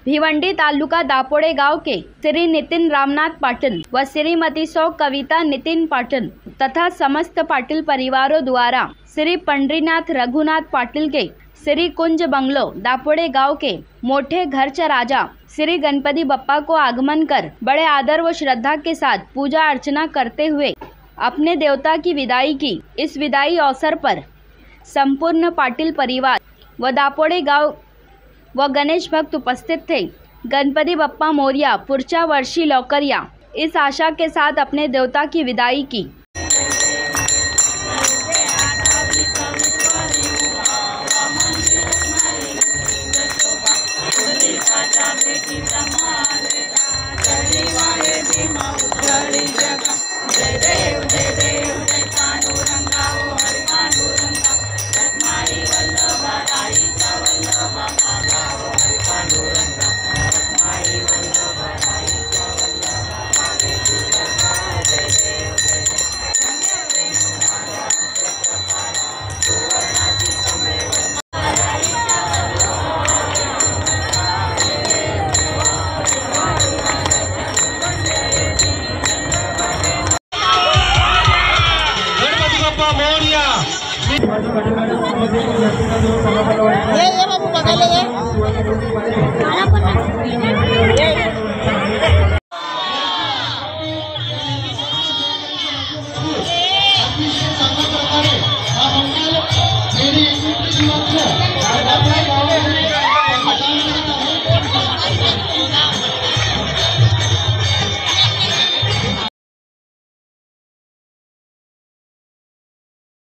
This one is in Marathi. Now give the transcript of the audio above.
भिवंडी तालुका दापोडे गांव के श्री नितिन रामनाथ पाटिल व श्रीमती सौ कविता नितिन पाटिल तथा समस्त पाटिल परिवारों द्वारा श्री पंडरीनाथ रघुनाथ पाटिल के श्री कुंज बंगलो दापोडे गांव के मोठे घरचा राजा श्री गणपति बप्पा को आगमन कर बड़े आदर व श्रद्धा के साथ पूजा अर्चना करते हुए अपने देवता की विदाई की। इस विदाई अवसर पर संपूर्ण पाटिल परिवार व दापोडे गांव व गणेश भक्त उपस्थित थे। गणपति बप्पा मोरया पुढच्या वर्षी लवकर या, इस आशा के साथ अपने देवता की विदाई की।